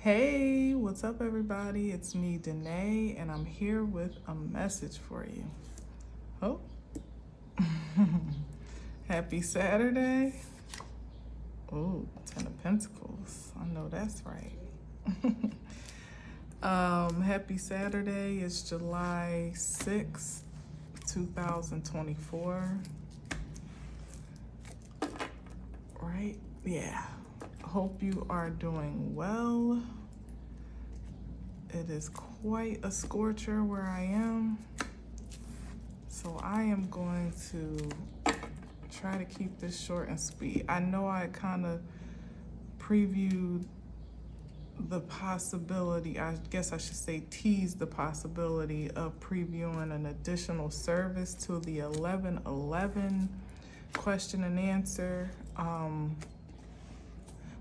Hey, what's up, everybody? It's me, Danae, and I'm here with a message for you. Oh, happy Saturday. Oh, Ten of Pentacles. I know that's right. Happy Saturday. It's July 6th, 2024. Right? Yeah. Hope you are doing well. It is quite a scorcher where I am. So I am going to try to keep this short and sweet. I know I kind of previewed the possibility, I guess I should say teased the possibility of previewing an additional service to the 1111 question and answer.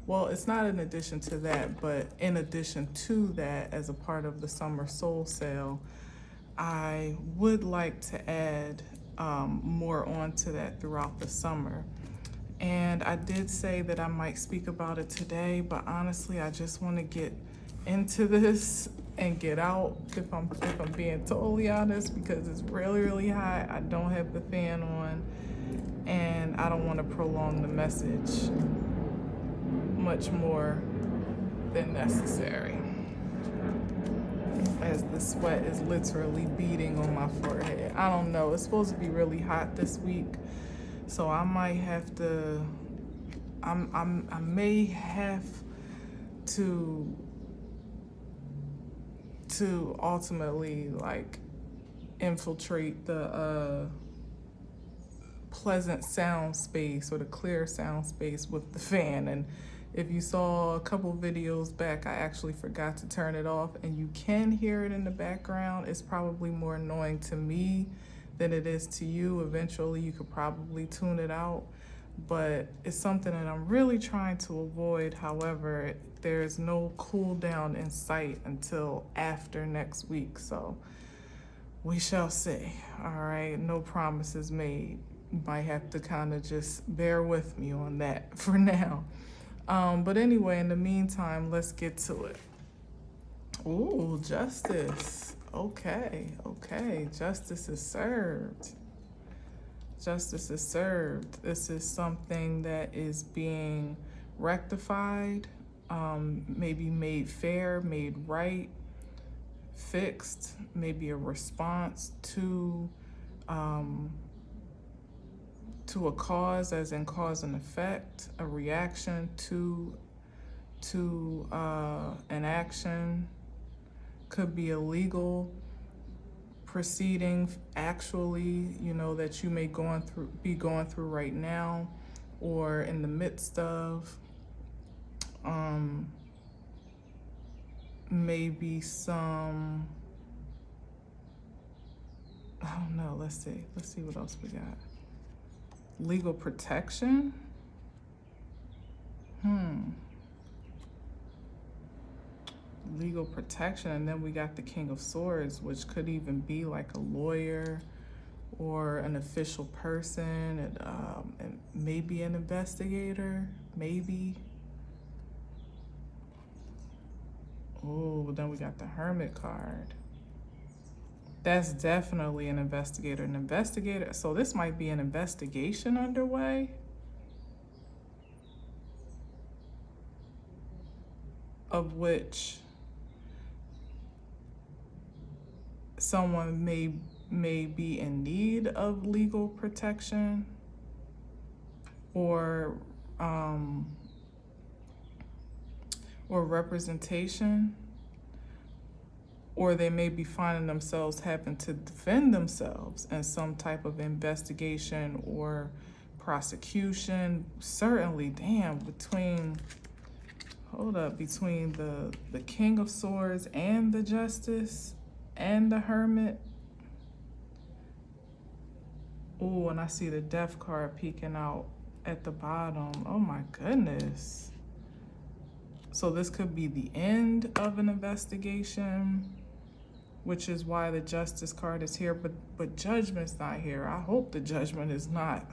Well, it's not in addition to that, but in addition to that, as a part of the summer soul sale, I would like to add more onto that throughout the summer. And I did say that I might speak about it today, but honestly, I just want to get into this and get out, if I'm being totally honest, because it's really, really hot. I don't have the fan on, and I don't want to prolong the message much more than necessary, as the sweat is literally beading on my forehead. I don't know, it's supposed to be really hot this week, so I might have to, I may have to ultimately like infiltrate the pleasant sound space or the clear sound space with the fan. And if you saw a couple videos back, I actually forgot to turn it off, and you can hear it in the background. It's probably more annoying to me than it is to you. Eventually you could probably tune it out, but it's something that I'm really trying to avoid. However, there's no cool down in sight until after next week, so we shall see. All right, no promises made. You might have to kind of just bear with me on that for now. But anyway, in the meantime, let's get to it. Ooh, justice. Okay. Justice is served. Justice is served. This is something that is being rectified, maybe made fair, made right, fixed, maybe a response to a cause, as in cause and effect, a reaction to an action. Could be a legal proceeding, actually, that you may be going through right now, or in the midst of. Maybe some, I don't know, let's see what else we got. Legal protection. Legal protection, and then we got the King of Swords, which could even be like a lawyer or an official person, and maybe an investigator, maybe. Oh, then we got the Hermit card. That's definitely an investigator. An investigator, so this might be an investigation underway, of which someone may be in need of legal protection, or representation, or they may be finding themselves having to defend themselves in some type of investigation or prosecution. Certainly, damn, between the King of Swords and the Justice and the Hermit. Oh, and I see the Death card peeking out at the bottom. Oh my goodness. So this could be the end of an investigation, which is why the Justice card is here, but Judgment's not here. I hope the Judgment is not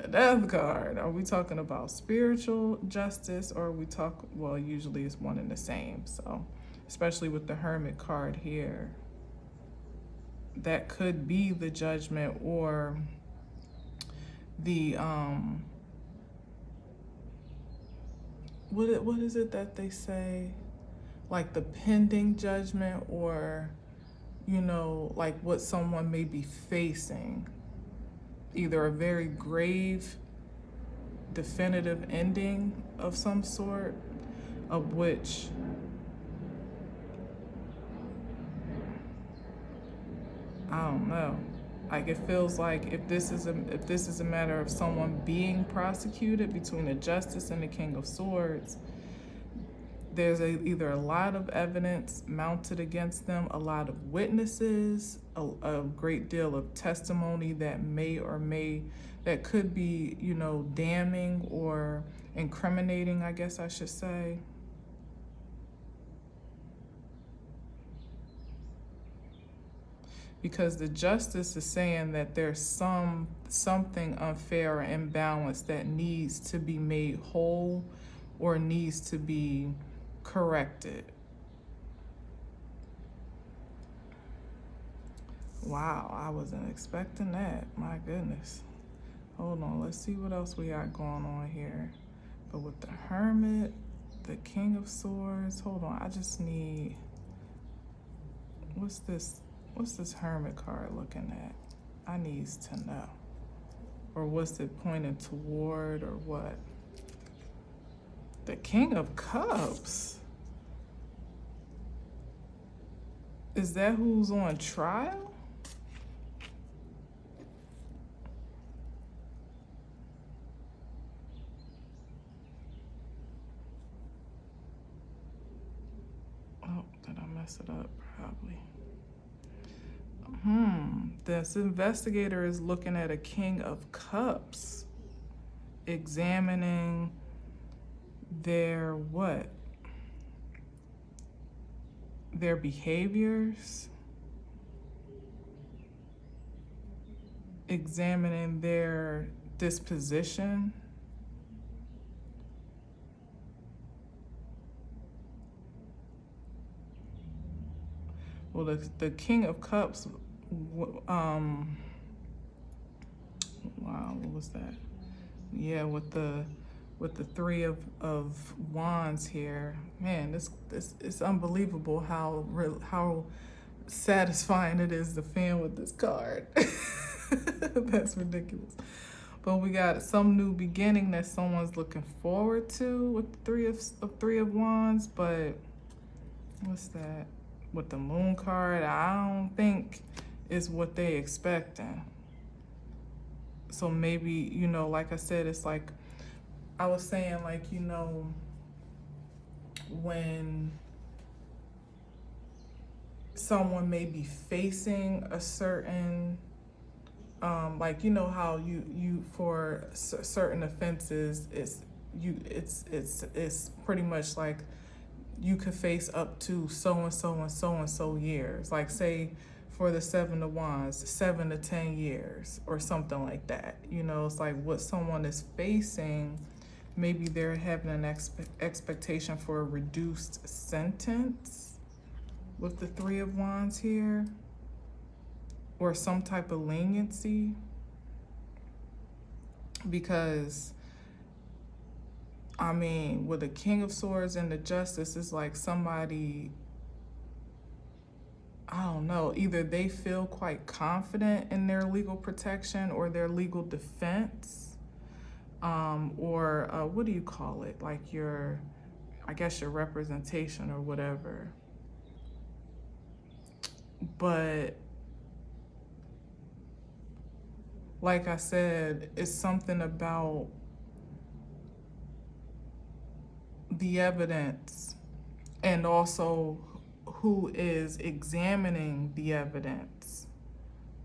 The Death card. Are we talking about spiritual justice, or are we well, usually it's one and the same. So, especially with the Hermit card here, that could be the judgment or the what is it that they say, like the pending judgment, or you know, like what someone may be facing, either a very grave definitive ending of some sort, of which I don't know. Like, it feels like if this is a matter of someone being prosecuted between the Justice and the King of Swords, there's either a lot of evidence mounted against them, a lot of witnesses, a great deal of testimony that that could be, you know, damning or incriminating, I guess I should say. Because the Justice is saying that there's something unfair or imbalanced that needs to be made whole or needs to be corrected. Wow, I wasn't expecting that. My goodness. Hold on, let's see what else we got going on here. But with the Hermit, the King of Swords, hold on, I just need, what's this Hermit card looking at? I need to know. Or what's it pointing toward, or what? The King of Cups. Is that who's on trial? Oh, did I mess it up? Probably. This investigator is looking at a King of Cups, examining their what? Their behaviors, examining their disposition. Well, the King of Cups, wow, what was that? Yeah, with the Three of Wands here, man, this it's unbelievable how satisfying it is to fan with this card. That's ridiculous. But we got some new beginning that someone's looking forward to with the Three of Wands. But what's that? With the Moon card, I don't think is what they expecting. So maybe, you know, like I said, it's like I was saying, like, you know, when someone may be facing a certain, like, you know how you for certain offenses, it's pretty much like you could face up to so and so years. Like, say for the Seven of Wands, 7 to 10 years or something like that. You know, it's like what someone is facing. Maybe they're having an expectation for a reduced sentence with the Three of Wands here, or some type of leniency, because I mean, with the King of Swords and the Justice, it's like somebody, I don't know, either they feel quite confident in their legal protection or their legal defense, or what do you call it? Like I guess your representation or whatever. But like I said, it's something about the evidence and also who is examining the evidence.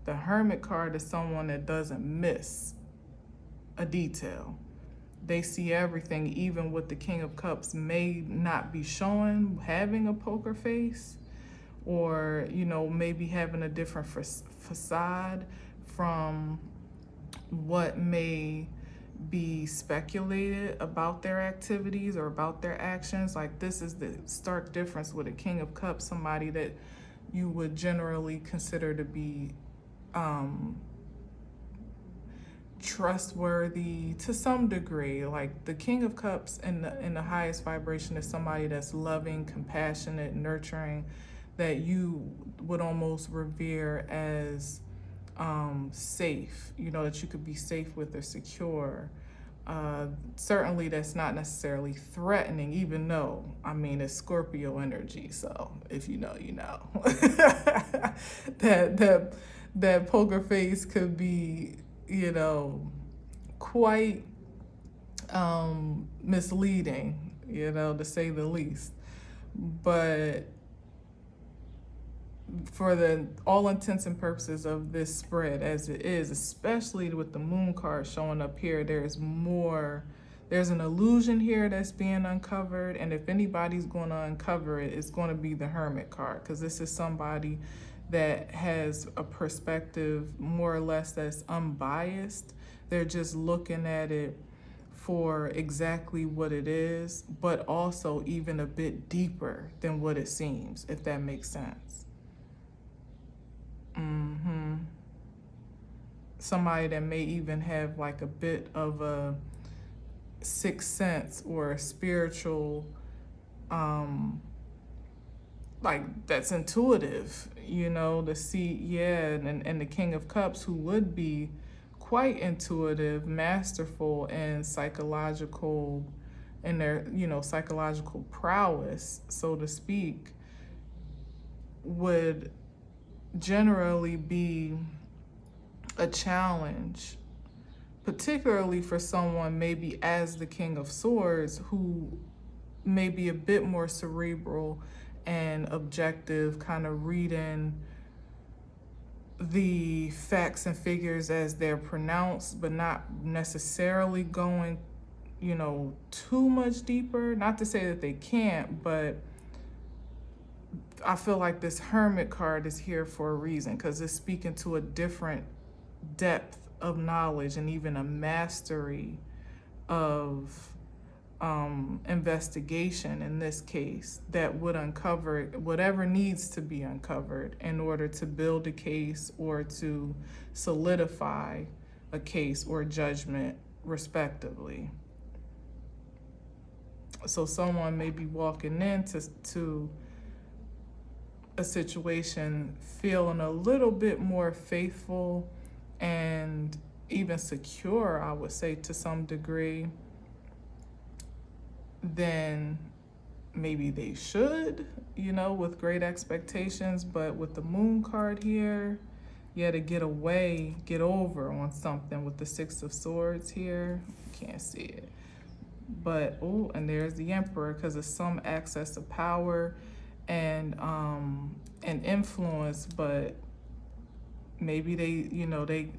The Hermit card is someone that doesn't miss a detail. They see everything, even what the King of Cups may not be showing, having a poker face, or, you know, maybe having a different facade from what may be speculated about their activities or about their actions. Like, this is the stark difference with a King of Cups, somebody that you would generally consider to be trustworthy to some degree. Like, the King of Cups in the highest vibration is somebody that's loving, compassionate, nurturing, that you would almost revere as safe, you know, that you could be safe with or secure. Certainly that's not necessarily threatening, even though, I mean, it's Scorpio energy, so if you know, you know. that poker face could be, you know, quite misleading, you know, to say the least. But for the all intents and purposes of this spread as it is, especially with the moon card showing up here, there's an illusion here that's being uncovered. And if anybody's going to uncover it, it's going to be the Hermit card, because this is somebody that has a perspective more or less that's unbiased. They're just looking at it for exactly what it is, but also even a bit deeper than what it seems, if that makes sense. Somebody that may even have like a bit of a sixth sense or a spiritual, like, that's intuitive, you know, to see, and the King of Cups, who would be quite intuitive, masterful, and psychological, in their, you know, psychological prowess, so to speak, would generally be a challenge, particularly for someone maybe as the King of Swords, who may be a bit more cerebral and objective, kind of reading the facts and figures as they're pronounced, but not necessarily going, you know, too much deeper. Not to say that they can't, but I feel like this Hermit card is here for a reason, because it's speaking to a different depth of knowledge and even a mastery of investigation in this case that would uncover whatever needs to be uncovered in order to build a case or to solidify a case or judgment, respectively. So someone may be walking into a situation feeling a little bit more faithful and even secure, I would say, to some degree, than maybe they should, you know, with great expectations. But with the Moon card here, you had to get over on something with the Six of Swords here. Can't see it. But, oh, and there's the Emperor, because of some access to power and influence, but maybe they, you know, they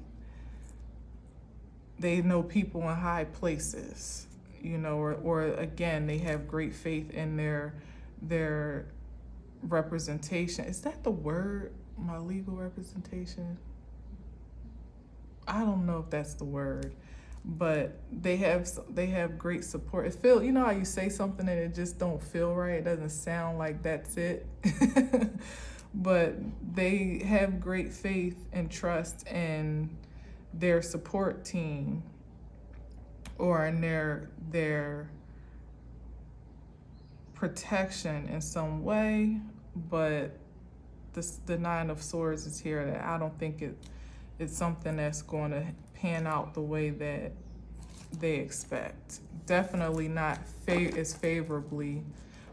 know people in high places, you know, or again, they have great faith in their representation. Is that the word? My legal representation? I don't know if that's the word, but they have great support. It feel, you know how you say something and it just don't feel right. It doesn't sound like that's it. But they have great faith and trust in their support team, or in their protection in some way. But the Nine of Swords is here, that I don't think it's something that's going to pan out the way that they expect. Definitely not as favorably,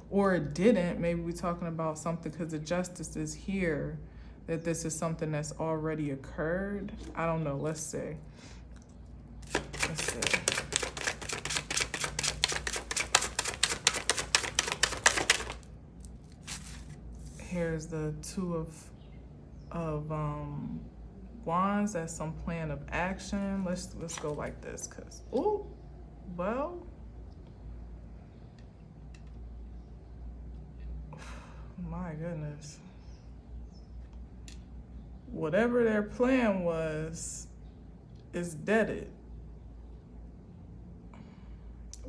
or it didn't. Maybe we're talking about something, because the Justice is here, that this is something that's already occurred. I don't know. Let's see. Here's the Two of Wands. That's some plan of action. Let's go like this, because, oh, well, my goodness. Whatever their plan was is deaded.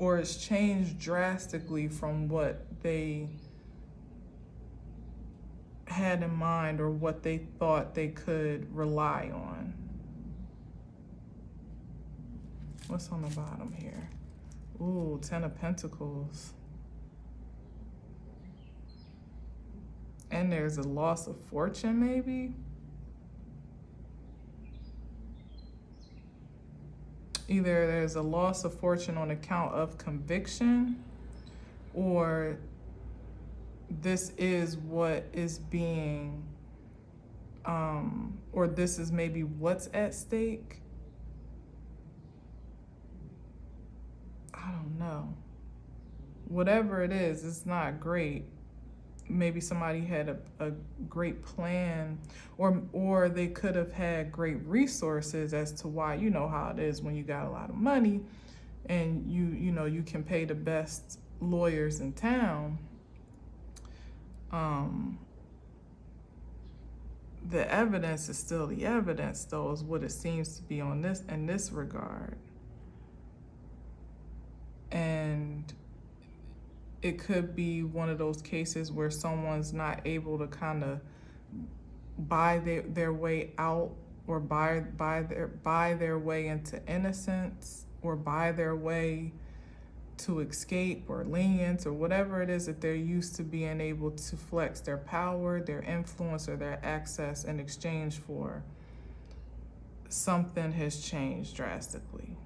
or it's changed drastically from what they had in mind or what they thought they could rely on. What's on the bottom here? Ooh, 10 of Pentacles. And there's a loss of fortune, maybe? Either there's a loss of fortune on account of conviction, or this is what is being, or this is maybe what's at stake. I don't know. Whatever it is, it's not great. Maybe somebody had a great plan, or they could have had great resources as to why, you know how it is when you got a lot of money and you know you can pay the best lawyers in town. The evidence is still the evidence, though, is what it seems to be on this in this regard. And it could be one of those cases where someone's not able to kind of buy their way out, or buy their way into innocence, or buy their way to escape or lenience, or whatever it is that they're used to being able to flex their power, their influence, or their access in exchange for. Something has changed drastically.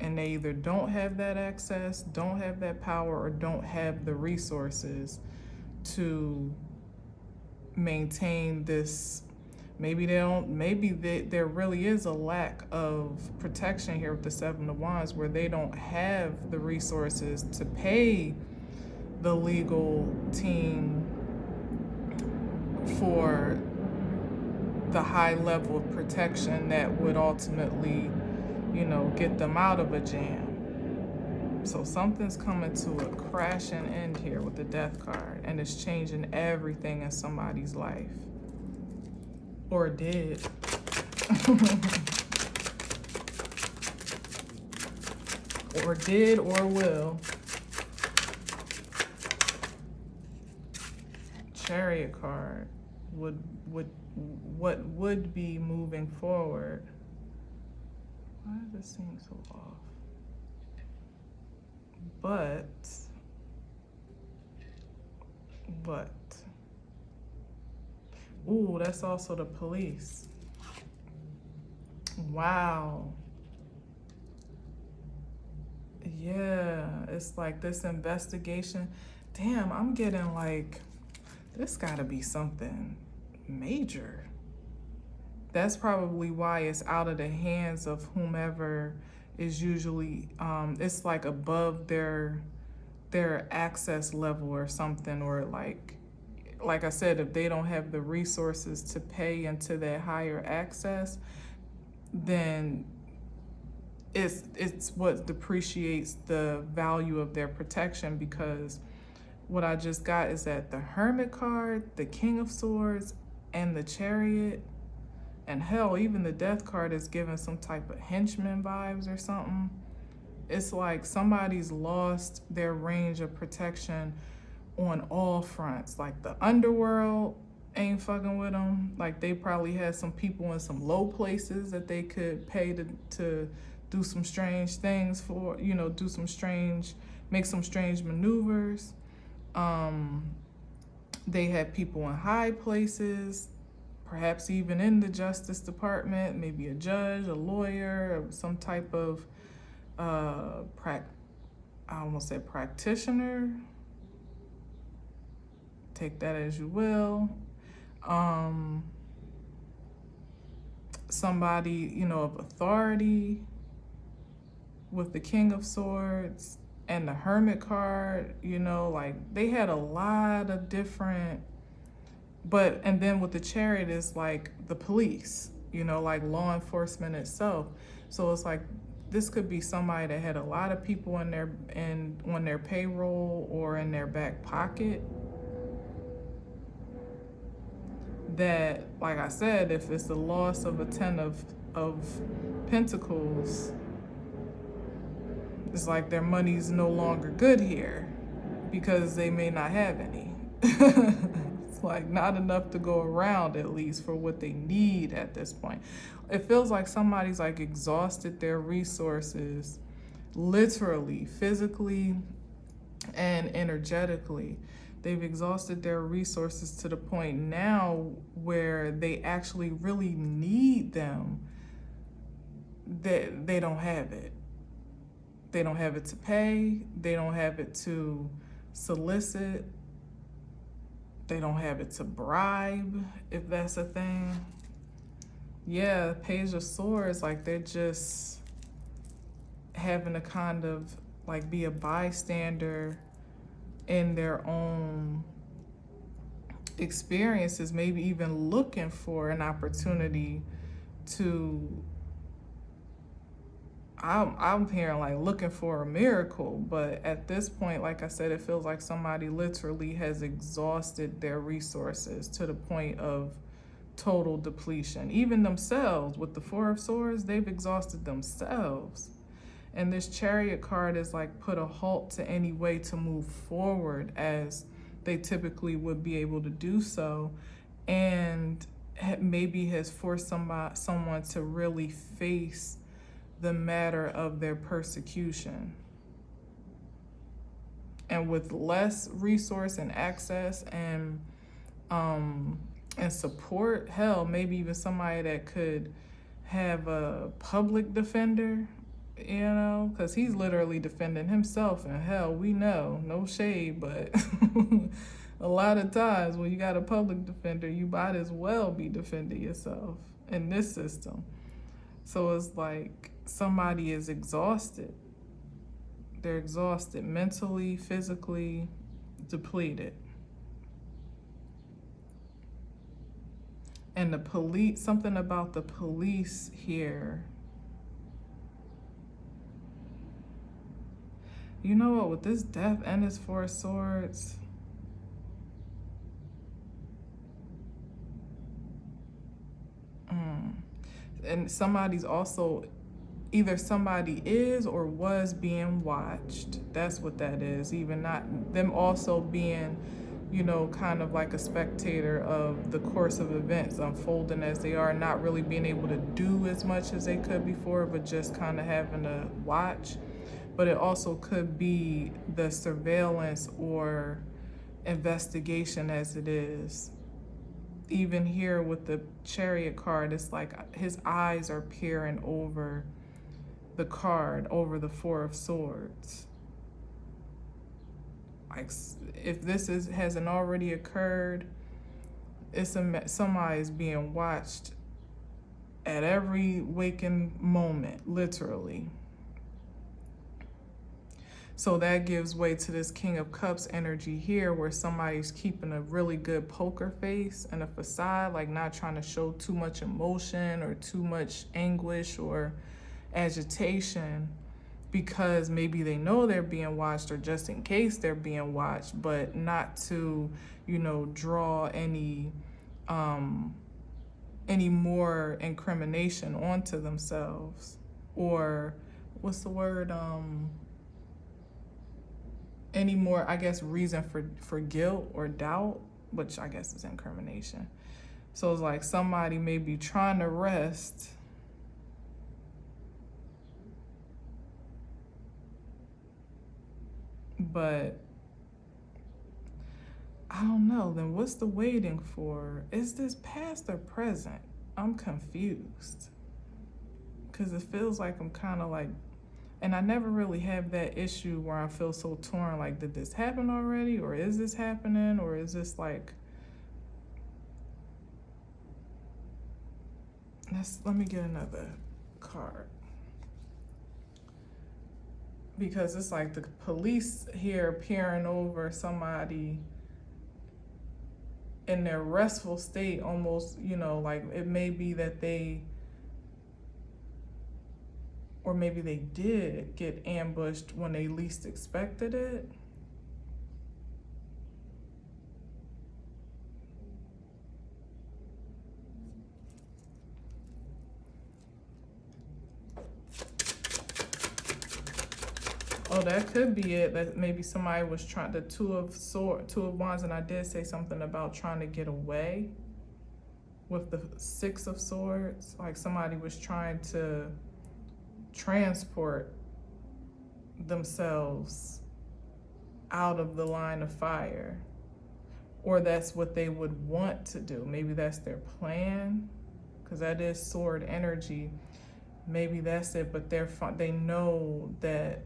And they either don't have that access, don't have that power, or don't have the resources to maintain this. Maybe they don't, maybe there really is a lack of protection here with the Seven of Wands, where they don't have the resources to pay the legal team for the high level of protection that would ultimately, you know, get them out of a jam. So something's coming to a crashing end here with the Death card, and it's changing everything in somebody's life. Or did. Or did, or will. Chariot card what would be moving forward. Why does this seem so off? But ooh, that's also the police. Wow. Yeah, it's like this investigation. Damn, I'm getting like, this gotta be something major. That's probably why it's out of the hands of whomever is usually, it's like above their access level or something, or like I said, if they don't have the resources to pay into that higher access, then it's what depreciates the value of their protection. Because what I just got is that the Hermit card, the King of Swords, and the Chariot, and hell, even the Death card is giving some type of henchman vibes or something. It's like somebody's lost their range of protection on all fronts. Like the underworld ain't fucking with them. Like they probably had some people in some low places that they could pay to do some strange things for, you know, make some strange maneuvers. They had people in high places, perhaps even in the Justice Department, maybe a judge, a lawyer, some type of I almost said practitioner. Take that as you will. Somebody, you know, of authority with the King of Swords and the Hermit card, you know, like they had a lot of different, and then with the Chariot is like the police, you know, like law enforcement itself. So it's like, this could be somebody that had a lot of people on their payroll or in their back pocket. That, like I said, if it's the loss of a 10 of Pentacles, it's like their money's no longer good here because they may not have any. It's like not enough to go around, at least for what they need at this point. It feels like somebody's like exhausted their resources, literally, physically, and energetically. They've exhausted their resources to the point now where they actually really need them, that they don't have it. They don't have it to pay. They don't have it to solicit. They don't have it to bribe, if that's a thing. Yeah, Page of Swords, like they're just having to kind of like be a bystander in their own experiences, maybe even looking for an opportunity to, I'm hearing like looking for a miracle, but at this point, like I said, it feels like somebody literally has exhausted their resources to the point of total depletion. Even themselves, with the Four of Swords, they've exhausted themselves. And this Chariot card is like put a halt to any way to move forward as they typically would be able to do so, and maybe has forced someone to really face the matter of their persecution. And with less resource and access and support, hell, maybe even somebody that could have a public defender, you know, because he's literally defending himself. And hell, we know, no shade, but a lot of times when you got a public defender, you might as well be defending yourself in this system. So it's like somebody is exhausted. They're exhausted mentally, physically, depleted. And the police, something about the police here. You know what, with this Death and this Four of Swords, and somebody's also, either somebody is or was being watched. That's what that is. Even not them also being, you know, kind of like a spectator of the course of events unfolding as they are, not really being able to do as much as they could before, but just kind of having to watch. But it also could be the surveillance or investigation as it is. Even here with the Chariot card, it's like his eyes are peering over the card, over the Four of Swords. Like, if this hasn't already occurred, somebody is being watched at every waking moment, literally. So that gives way to this King of Cups energy here, where somebody's keeping a really good poker face and a facade, like not trying to show too much emotion or too much anguish or agitation, because maybe they know they're being watched, or just in case they're being watched, but not to, you know, draw any more incrimination onto themselves, or what's the word, any more, I guess, reason for guilt or doubt, which I guess is incrimination. So it's like somebody may be trying to rest, but I don't know, then what's the waiting for? Is this past or present? I'm confused, because it feels like I'm kind of like, and I never really have that issue where I feel so torn, like, did this happen already? Or is this happening? Or is this like, let me get another card. Because it's like the police here peering over somebody in their restful state, almost, you know, like it may be that they, or maybe they did get ambushed when they least expected it. Oh, that could be it. That maybe somebody was trying, the Two of Wands, and I did say something about trying to get away with the Six of Swords. Like somebody was trying to transport themselves out of the line of fire, or that's what they would want to do. Maybe that's their plan, because that is sword energy. Maybe that's it, but they know that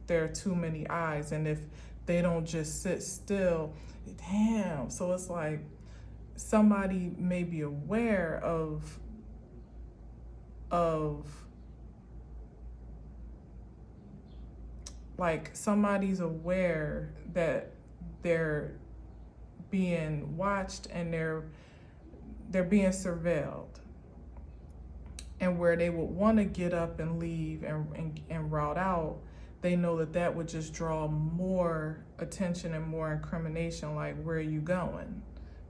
there are too many eyes, and if they don't just sit still, damn. So it's like somebody may be aware of like somebody's aware that they're being watched and they're being surveilled, and where they would want to get up and leave and route out, they know that that would just draw more attention and more incrimination, like, where are you going,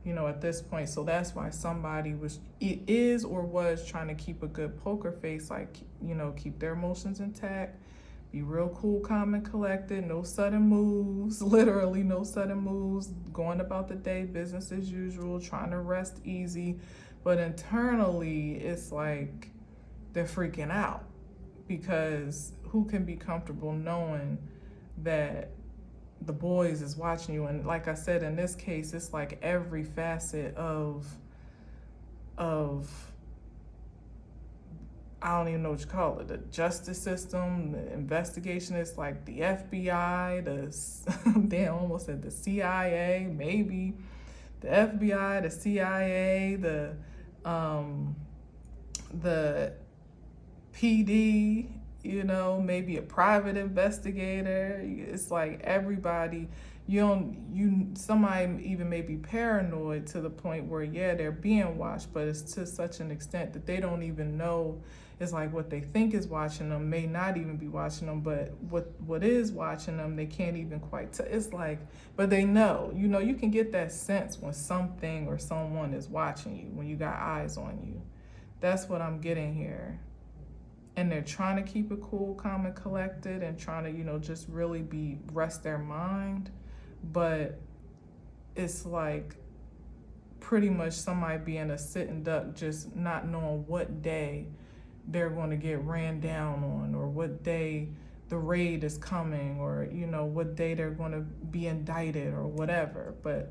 you know, at this point. So that's why somebody was trying to keep a good poker face, like, you know, keep their emotions intact, be real cool, calm, and collected, no sudden moves, literally no sudden moves, going about the day, business as usual, trying to rest easy. But internally, it's like they're freaking out, because who can be comfortable knowing that the boys is watching you? And like I said, in this case, it's like every facet of I don't even know what you call it, the justice system, the investigation. It's like the FBI, damn, almost said the CIA, maybe the FBI, the CIA, the PD, you know, maybe a private investigator. It's like everybody, somebody even may be paranoid to the point where, yeah, they're being watched, but it's to such an extent that they don't even know. It's like what they think is watching them may not even be watching them, but what is watching them, they can't even quite tell. It's like, but they know, you know, you can get that sense when something or someone is watching you, when you got eyes on you. That's what I'm getting here. And they're trying to keep it cool, calm, and collected, and trying to, you know, just really rest their mind. But it's like pretty much somebody being a sitting duck, just not knowing what day they're going to get ran down on, or what day the raid is coming, or, you know, what day they're going to be indicted or whatever. But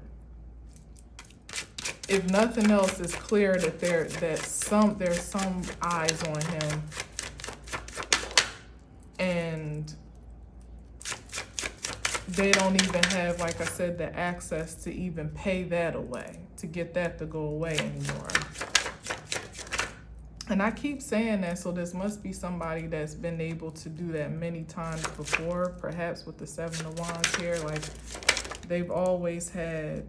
if nothing else, it's clear that there's some eyes on him, and they don't even have, like I said, the access to even pay that away, to get that to go away anymore. And I keep saying that, so this must be somebody that's been able to do that many times before, perhaps with the Seven of Wands here. Like, they've always had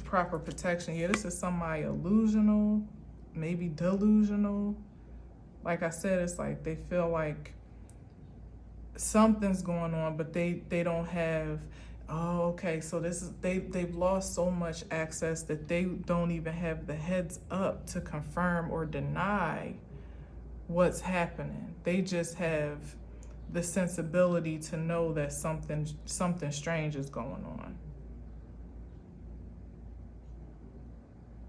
proper protection. Yeah, this is somebody illusional, maybe delusional. Like I said, it's like they feel like something's going on, but they don't have, oh, okay, so this is, they've lost so much access that they don't even have the heads up to confirm or deny what's happening. They just have the sensibility to know that something strange is going on.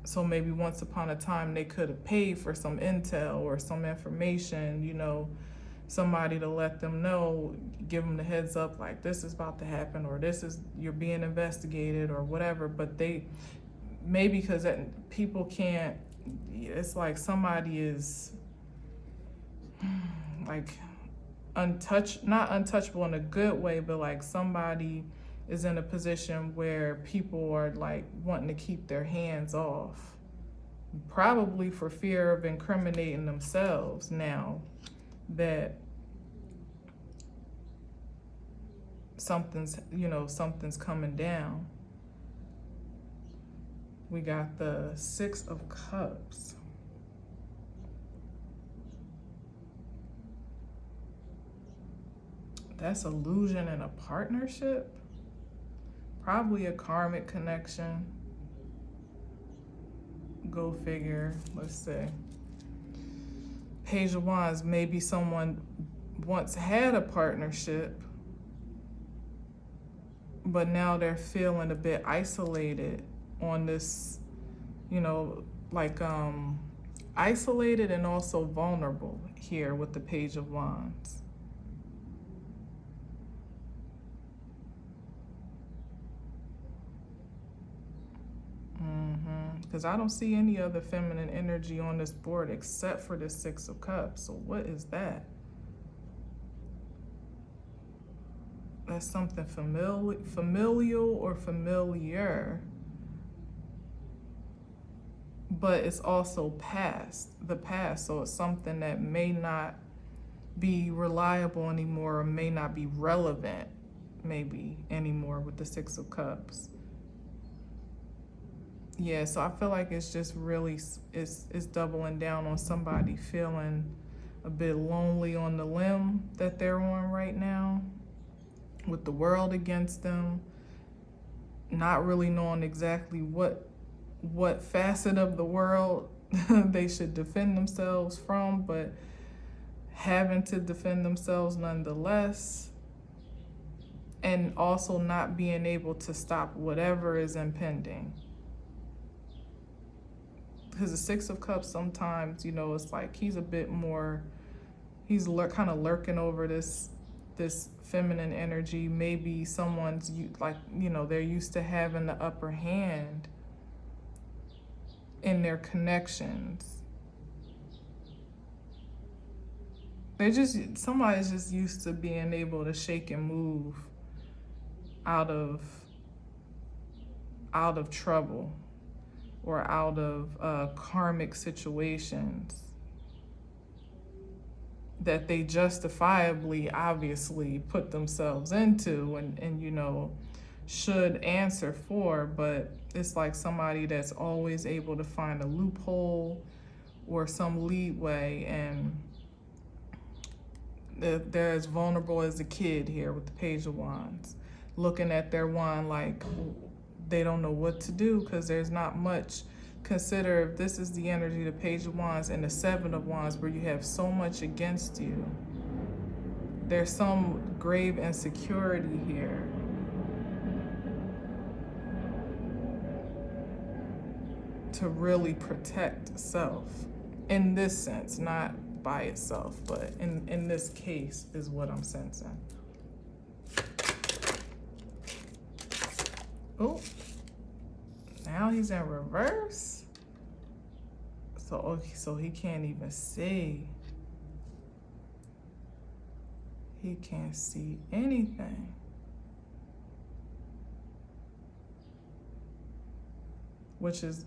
So maybe once upon a time they could have paid for some intel or some information, you know, somebody to let them know, give them the heads up, like, this is about to happen, or you're being investigated, or whatever. But they, maybe because people can't, it's like somebody is like not untouchable in a good way, but like somebody is in a position where people are like wanting to keep their hands off, probably for fear of incriminating themselves now that something's coming down. We got the Six of Cups. That's illusion in a partnership. Probably a karmic connection. Go figure. Let's see. Page of Wands. Maybe someone once had a partnership but now they're feeling a bit isolated on this, you know, like isolated and also vulnerable here with the Page of Wands. Because I don't see any other feminine energy on this board except for the Six of Cups. So what is that? That's something familial or familiar. But it's also the past. So it's something that may not be reliable anymore, or may not be relevant maybe anymore with the Six of Cups. Yeah, so I feel like it's just really, it's doubling down on somebody feeling a bit lonely on the limb that they're on right now, with the world against them, not really knowing exactly what facet of the world they should defend themselves from, but having to defend themselves nonetheless, and also not being able to stop whatever is impending. Because the Six of Cups sometimes, you know, it's like he's a bit more, he's kind of lurking over this feminine energy. Maybe someone's like, you know, they're used to having the upper hand in their connections. Somebody's just used to being able to shake and move out of trouble, or out of karmic situations that they justifiably, obviously, put themselves into and you know, should answer for. But it's like somebody that's always able to find a loophole or some leeway, and they're as vulnerable as a kid here with the Page of Wands, looking at their wand like they don't know what to do, because there's not much. Consider if this is the energy, the Page of Wands and the Seven of Wands, where you have so much against you. There's some grave insecurity here. To really protect self, in this sense, not by itself, but in this case is what I'm sensing. Oh, now he's in reverse. So he can't even see. He can't see anything. Which is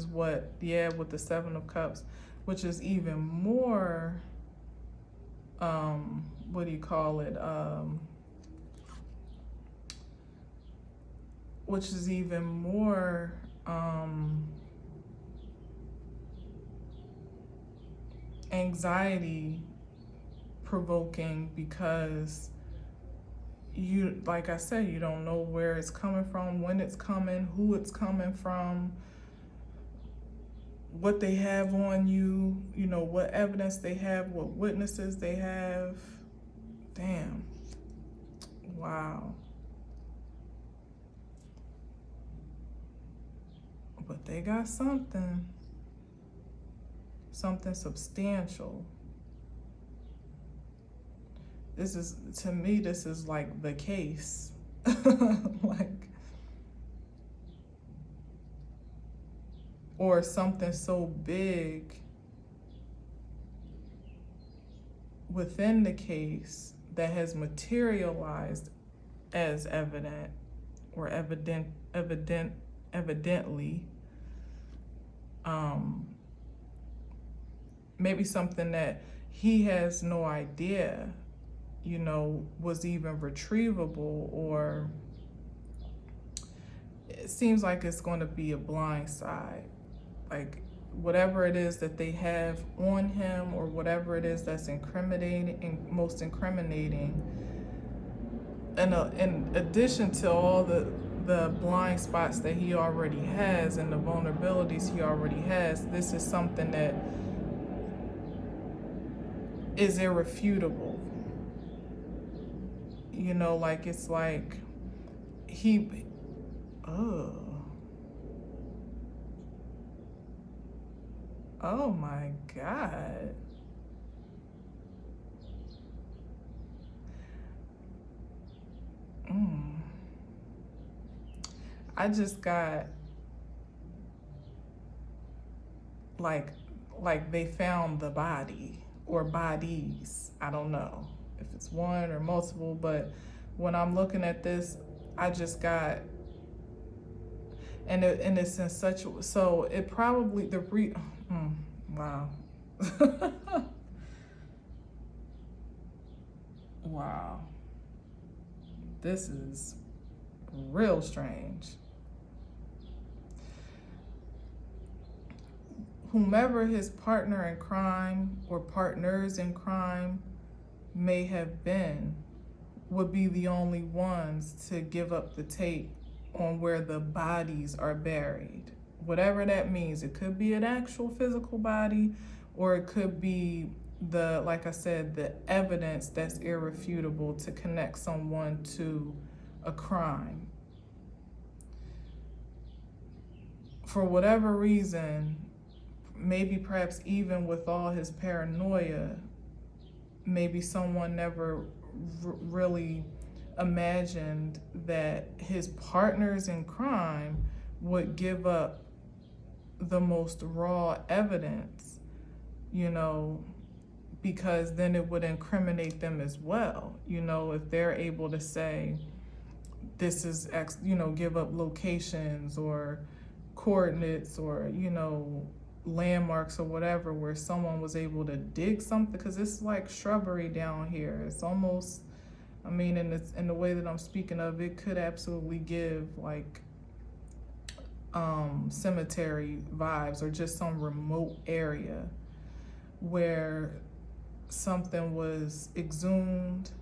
what, yeah, with the Seven of Cups, which is even more, what do you call it? Which is even more anxiety provoking, because you, like I said, you don't know where it's coming from, when it's coming, who it's coming from, what they have on you, you know, what evidence they have, what witnesses they have. Damn. Wow. But they got something substantial. This is, to me, this is like the case. Like, or something so big within the case that has materialized as evident, or evidently, maybe something that he has no idea, you know, was even retrievable, or it seems like it's going to be a blind side. Like, whatever it is that they have on him, or whatever it is that's incriminating and most incriminating, and in addition to all the blind spots that he already has and the vulnerabilities he already has, this is something that is irrefutable. You know, like, it's like oh. Oh my God. I just got like they found the body or bodies. I don't know if it's one or multiple, but when I'm looking at this, I just got, and it's in such, so it probably, wow. Wow. This is real strange. Whomever his partner in crime or partners in crime may have been would be the only ones to give up the tape on where the bodies are buried. Whatever that means. It could be an actual physical body, or it could be the, like I said, the evidence that's irrefutable to connect someone to a crime. For whatever reason, maybe perhaps even with all his paranoia, maybe someone never really imagined that his partners in crime would give up the most raw evidence, you know, because then it would incriminate them as well. You know, if they're able to say, this is, you know, give up locations or coordinates or, you know, landmarks or whatever, where someone was able to dig something, because it's like shrubbery down here. It's almost, I mean, in the way that I'm speaking of, it could absolutely give like cemetery vibes, or just some remote area where something was exhumed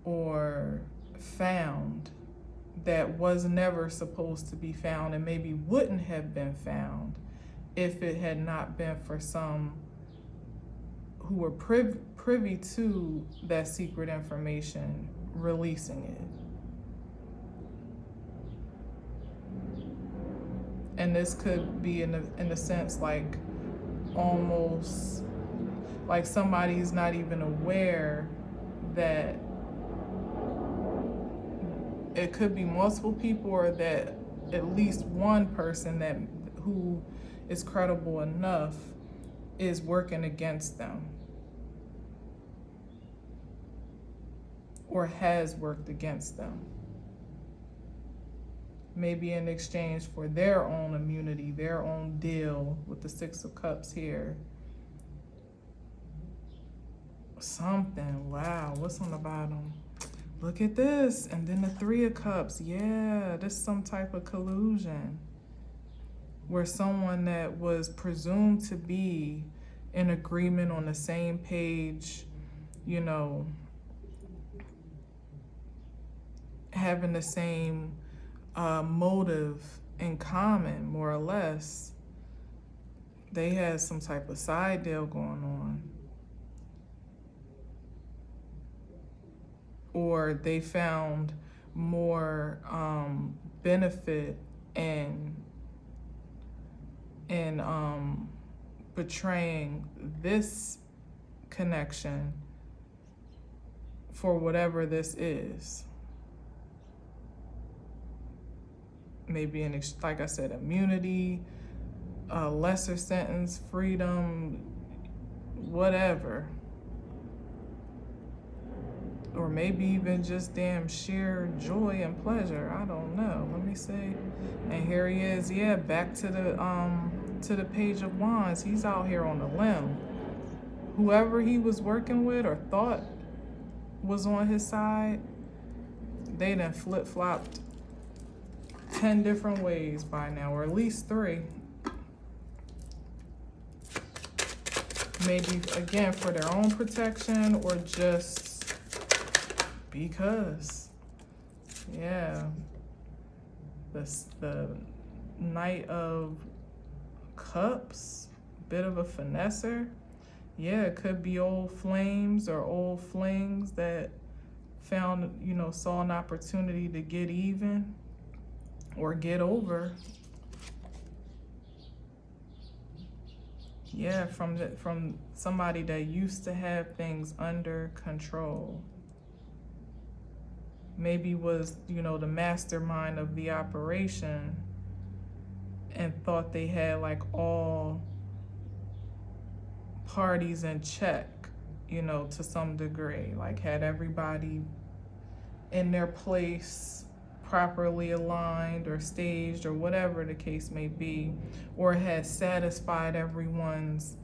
or found that was never supposed to be found, and maybe wouldn't have been found if it had not been for some who were privy to that secret information releasing it. And this could be in a sense like almost like somebody's not even aware that it could be multiple people, or that at least one person that who is credible enough is working against them or has worked against them. Maybe in exchange for their own immunity, their own deal with the Six of Cups here. Something, wow, what's on the bottom? Look at this, and then the Three of Cups. Yeah, this is some type of collusion where someone that was presumed to be in agreement, on the same page, you know, having the same motive in common, more or less, they had some type of side deal going on. Or they found more benefit in betraying this connection for whatever this is. Maybe like I said, immunity, a lesser sentence, freedom, whatever. Or maybe even just damn sheer joy and pleasure. I don't know. Let me see. And here he is. Yeah, back to the Page of Wands. He's out here on a limb. Whoever he was working with or thought was on his side, they done flip-flopped 10 different ways by now, or at least 3. Maybe, again, for their own protection, or just because. Yeah. The Knight of Cups, bit of a finesser. Yeah, it could be old flames or old flings that found, you know, saw an opportunity to get even or get over. Yeah, from somebody that used to have things under control. Maybe was, you know, the mastermind of the operation and thought they had like all parties in check, you know, to some degree, like had everybody in their place, properly aligned or staged or whatever the case may be, or had satisfied everyone's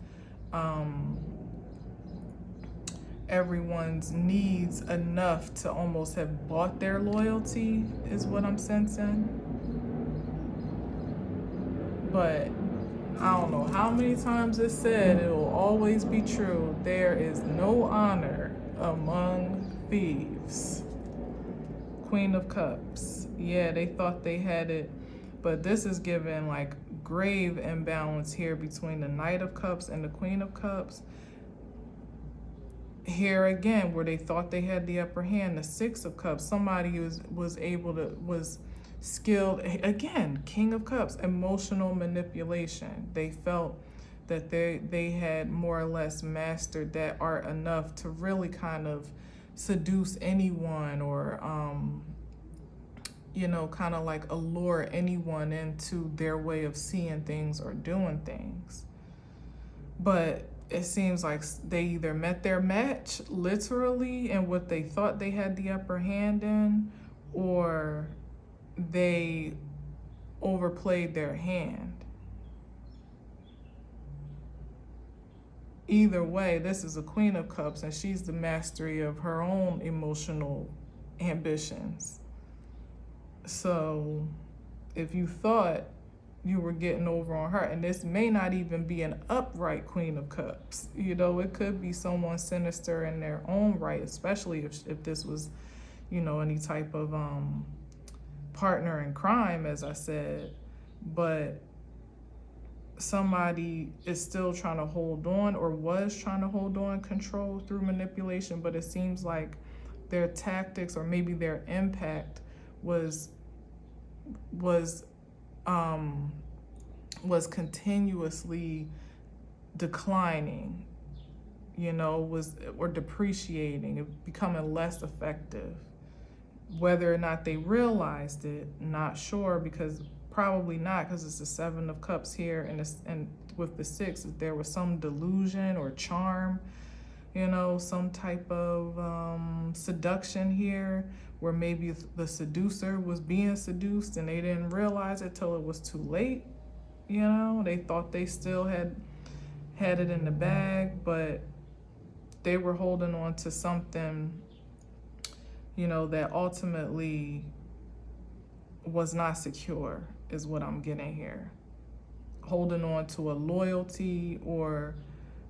needs enough to almost have bought their loyalty, is what I'm sensing. But I don't know how many times it's said, it will always be true. There is no honor among thieves. Queen of Cups. Yeah, they thought they had it, but this is given like grave imbalance here between the Knight of Cups and the Queen of Cups. Here again, where they thought they had the upper hand, the Six of Cups. Somebody was skilled, again, King of Cups, emotional manipulation. They felt that they had more or less mastered that art enough to really kind of seduce anyone, or you know, kind of like allure anyone into their way of seeing things or doing things. But it seems like they either met their match literally in what they thought they had the upper hand in, or they overplayed their hand. Either way, this is a Queen of Cups, and she's the mastery of her own emotional ambitions. So if you thought you were getting over on her, and this may not even be an upright Queen of Cups, you know, it could be someone sinister in their own right, especially if this was, you know, any type of partner in crime, as I said. But somebody is still trying to hold on, or was trying to hold on control through manipulation, but it seems like their tactics, or maybe their impact, was continuously declining, you know, or depreciating, becoming less effective. Whether or not they realized it, not sure, because probably not, because it's the Seven of Cups here, and with the Six, there was some delusion or charm, you know, some type of seduction here, where maybe the seducer was being seduced and they didn't realize it till it was too late. You know, they thought they still had it in the bag, but they were holding on to something, you know, that ultimately was not secure, is what I'm getting here. Holding on to a loyalty or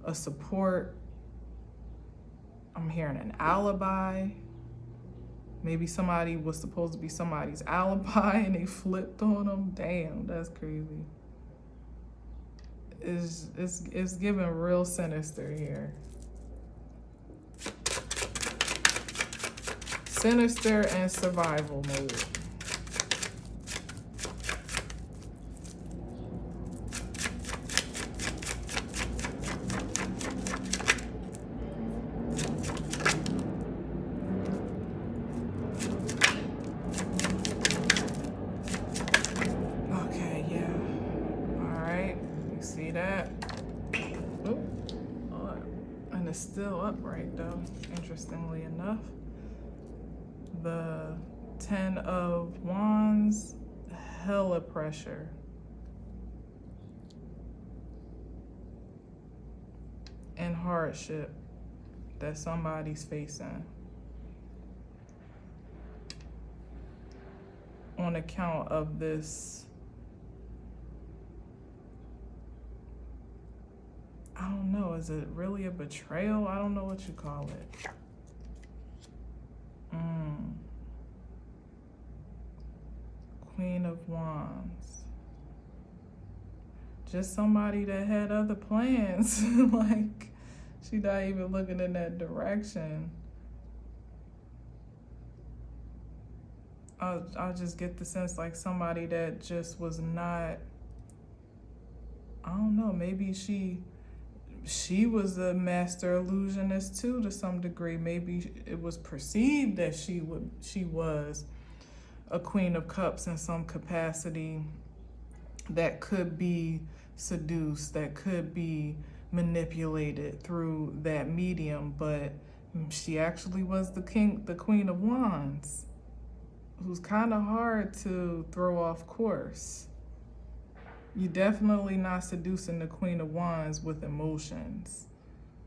a support. I'm hearing an alibi. Maybe somebody was supposed to be somebody's alibi and they flipped on them. Damn, that's crazy. It's giving real sinister here. Sinister and survival mode. Okay, yeah. All right, you see that? Ooh. Oh, and it's still upright though, interestingly enough. The Ten of Wands, hella pressure. And hardship that somebody's facing on account of this, I don't know, is it really a betrayal? I don't know what you call it. Queen of Wands. Just somebody that had other plans. Like, she's not even looking in that direction. I'll just get the sense like somebody that just was not, I don't know, maybe she was a master illusionist too to some degree. Maybe it was perceived that she was a Queen of Cups in some capacity that could be seduced, that could be manipulated through that medium, but she actually was the Queen of Wands, who's kind of hard to throw off course. You're definitely not seducing the Queen of Wands with emotions,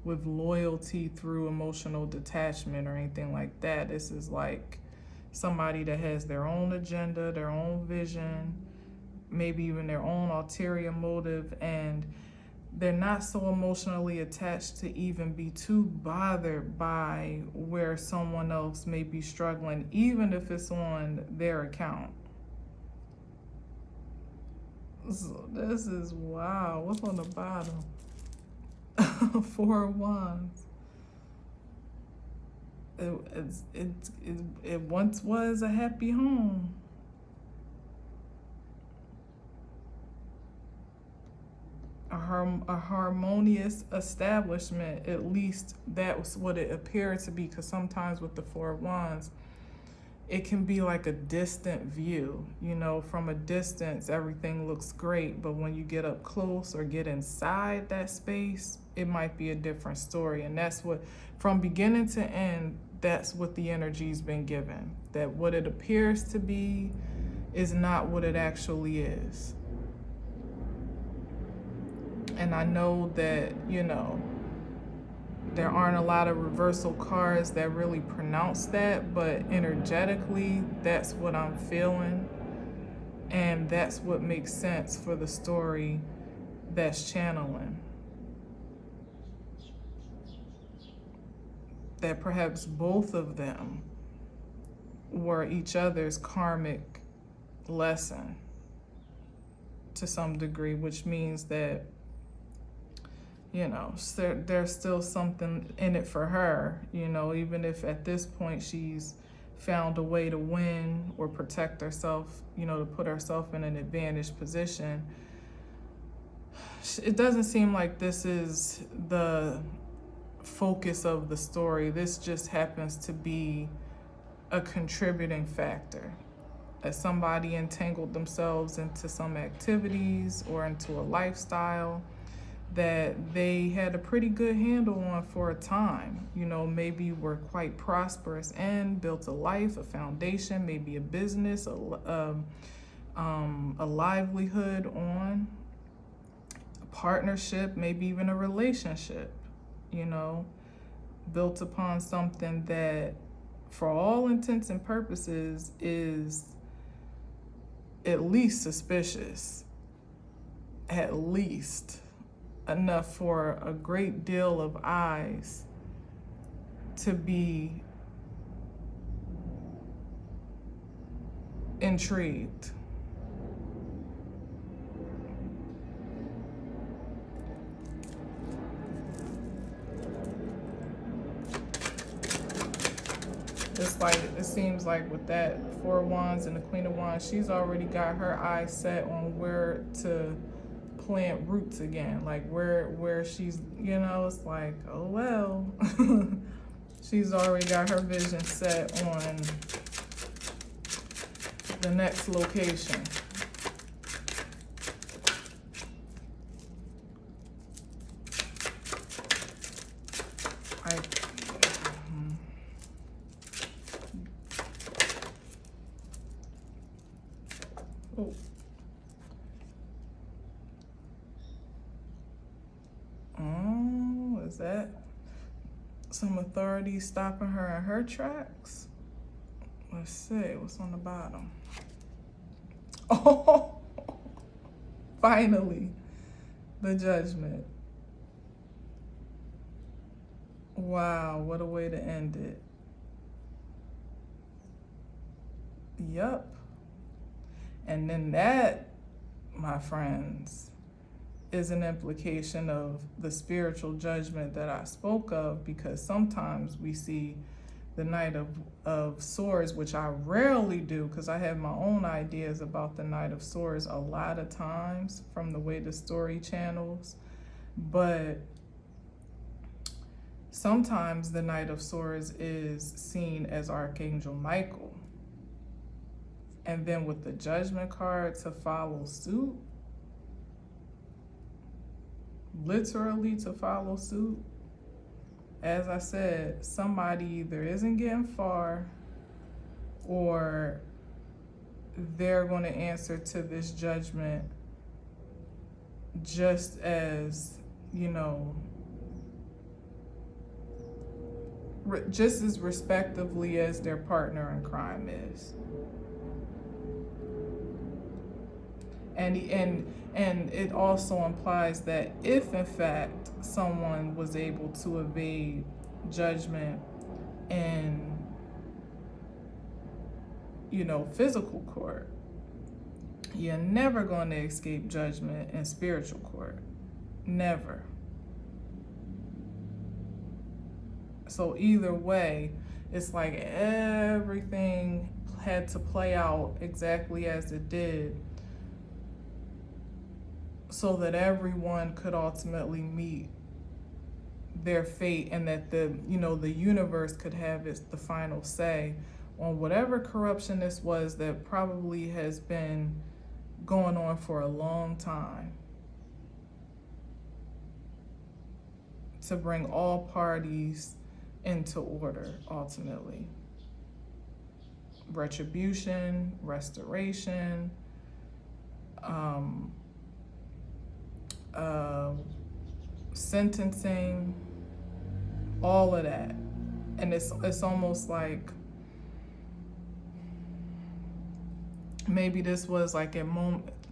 with loyalty through emotional detachment or anything like that. This is like somebody that has their own agenda, their own vision, maybe even their own ulterior motive, and they're not so emotionally attached to even be too bothered by where someone else may be struggling, even if it's on their account. So this is, wow, what's on the bottom? 4 of Wands. It once was a happy home. A harmonious establishment, at least that was what it appeared to be, because sometimes with the 4 of Wands, it can be like a distant view. You know, from a distance, everything looks great, but when you get up close or get inside that space, it might be a different story. And that's what, from beginning to end, that's what the energy's been given. That what it appears to be is not what it actually is. And I know that, you know, there aren't a lot of reversal cards that really pronounce that, but energetically, that's what I'm feeling. And that's what makes sense for the story that's channeling. That perhaps both of them were each other's karmic lesson to some degree, which means that, you know, there's still something in it for her, you know, even if at this point she's found a way to win or protect herself, you know, to put herself in an advantaged position. It doesn't seem like this is the focus of the story. This just happens to be a contributing factor. As somebody entangled themselves into some activities or into a lifestyle that they had a pretty good handle on for a time, you know, maybe were quite prosperous and built a life, a foundation, maybe a business, a livelihood on, a partnership, maybe even a relationship, you know, built upon something that for all intents and purposes is at least suspicious, at least enough for a great deal of eyes to be intrigued. It's like, it seems like with that 4 of Wands and the Queen of Wands, she's already got her eyes set on where to plant roots again, like where she's, you know, it's like, oh well. She's already got her vision set on the next location. Oh. Oh, is that some authority stopping her in her tracks? Let's see, what's on the bottom? Oh, finally, the Judgment. Wow, what a way to end it. Yup. And then that, my friends, is an implication of the spiritual judgment that I spoke of, because sometimes we see the Knight of Swords, which I rarely do because I have my own ideas about the Knight of Swords a lot of times from the way the story channels. But sometimes the Knight of Swords is seen as Archangel Michael. And then with the Judgment card to follow suit, literally to follow suit, as I said, somebody either isn't getting far or they're going to answer to this judgment just as, you know, just as respectively as their partner in crime is. And it also implies that if in fact someone was able to evade judgment in, you know, physical court, you're never going to escape judgment in spiritual court. Never. So either way, it's like everything had to play out exactly as it did so that everyone could ultimately meet their fate, and that the universe could have the final say on whatever corruption this was that probably has been going on for a long time, to bring all parties into order ultimately. Retribution, restoration, sentencing, all of that. And it's almost like maybe this was like at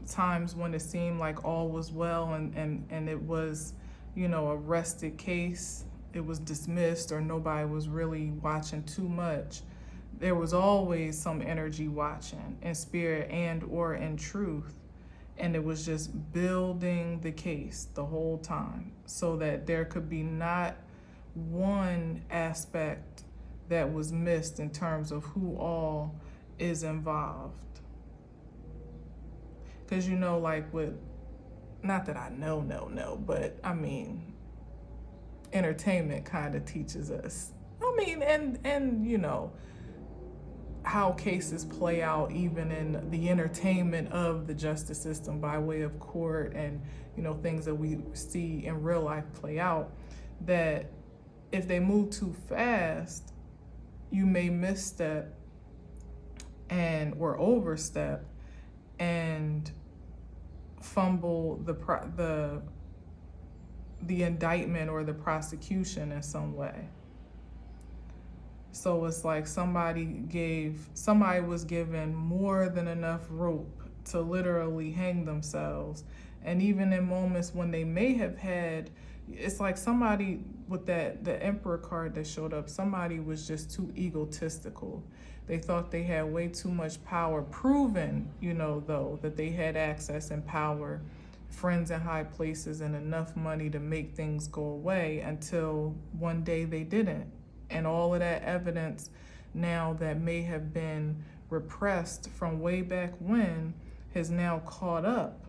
times when it seemed like all was well and it was, you know, a rested case, it was dismissed, or nobody was really watching too much. There was always some energy watching in spirit and or in truth. And it was just building the case the whole time so that there could be not one aspect that was missed in terms of who all is involved. Because, you know, like with, not that I know, but I mean, entertainment kind of teaches us. I mean, and you know, how cases play out even in the entertainment of the justice system by way of court and, you know, things that we see in real life play out, that if they move too fast, you may misstep or overstep and fumble the indictment or the prosecution in some way. So it's like somebody was given more than enough rope to literally hang themselves. And even in moments when they may have had, it's like somebody with the Emperor card that showed up, somebody was just too egotistical. They thought they had way too much power, proven, you know, though, that they had access and power, friends in high places, and enough money to make things go away until one day they didn't. And all of that evidence now that may have been repressed from way back when has now caught up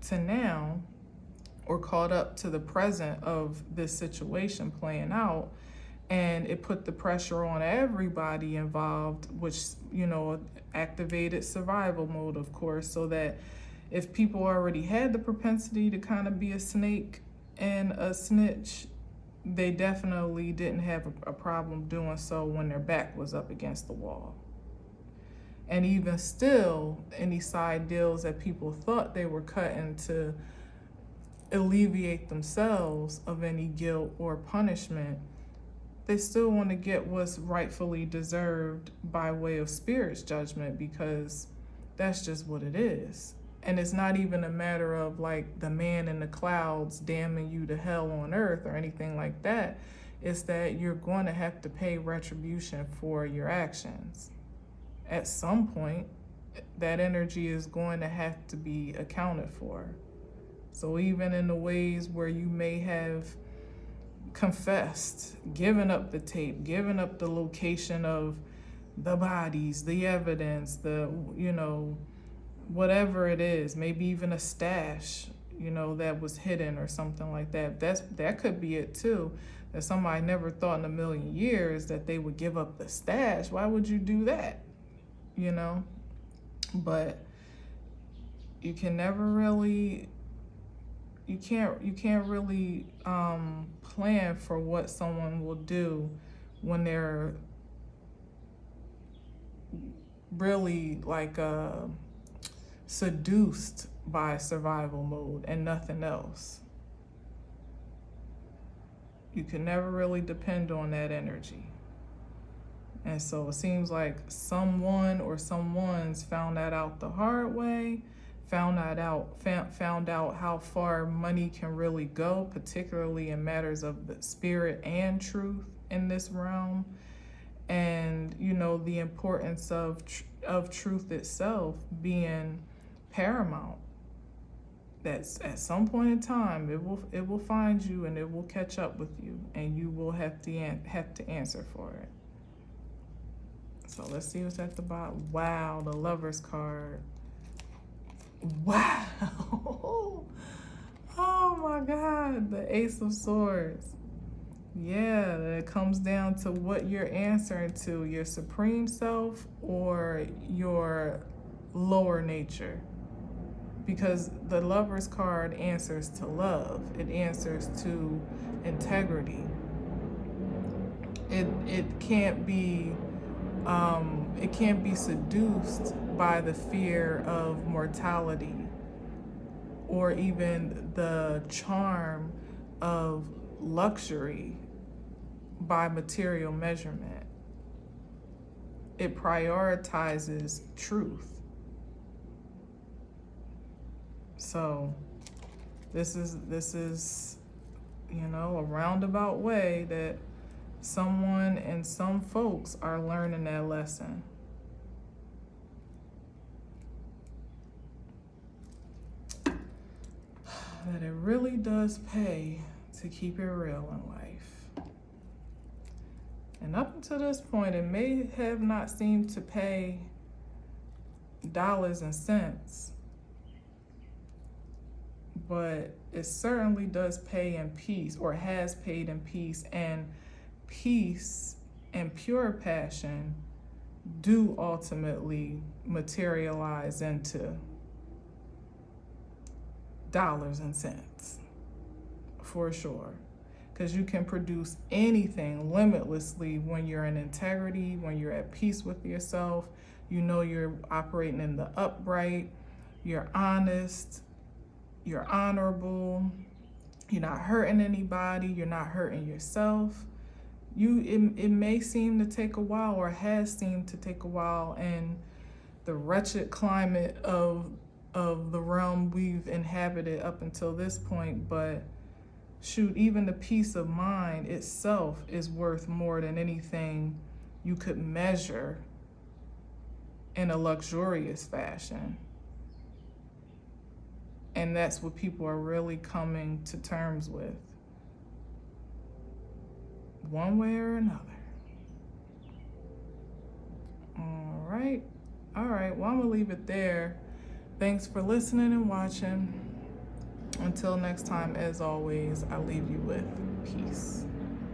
to now, or caught up to the present of this situation playing out. And it put the pressure on everybody involved, which, you know, activated survival mode, of course, so that if people already had the propensity to kind of be a snake and a snitch, they definitely didn't have a problem doing so when their back was up against the wall. And even still, any side deals that people thought they were cutting to alleviate themselves of any guilt or punishment, they still want to get what's rightfully deserved by way of spirit's judgment, because that's just what it is. And it's not even a matter of like the man in the clouds damning you to hell on earth or anything like that. It's that you're going to have to pay retribution for your actions. At some point, that energy is going to have to be accounted for. So even in the ways where you may have confessed, given up the tape, given up the location of the bodies, the evidence, the, you know, whatever it is, maybe even a stash, you know, that was hidden or something like that. That could be it too. That somebody never thought in a million years that they would give up the stash. Why would you do that? You know? But you can never really, you can't really plan for what someone will do when they're really like seduced by survival mode and nothing else. You can never really depend on that energy. And so it seems like someone or someone's found that out the hard way, found out how far money can really go, particularly in matters of the spirit and truth in this realm. And, you know, the importance of truth itself being paramount. That's at some point in time it will find you and it will catch up with you, and you will have to answer for it. So let's see what's at the bottom. Wow, the Lover's card. Wow. Oh my God, the Ace of Swords. Yeah, it comes down to what you're answering to, your supreme self or your lower nature. Because the Lover's card answers to love. It answers to integrity. It can't be seduced by the fear of mortality or even the charm of luxury by material measurement. It prioritizes truth. So this is, you know, a roundabout way that someone and some folks are learning that lesson. That it really does pay to keep it real in life. And up until this point, it may have not seemed to pay dollars and cents, but it certainly does pay in peace, or has paid in peace, and peace and pure passion do ultimately materialize into dollars and cents, for sure. Because you can produce anything limitlessly when you're in integrity, when you're at peace with yourself. You know you're operating in the upright, you're honest, you're honorable, you're not hurting anybody, you're not hurting yourself. It may seem to take a while, or has seemed to take a while, in the wretched climate of the realm we've inhabited up until this point, but shoot, even the peace of mind itself is worth more than anything you could measure in a luxurious fashion. And that's what people are really coming to terms with, one way or another. All right. Well, I'm gonna leave it there. Thanks for listening and watching. Until next time, as always, I leave you with peace.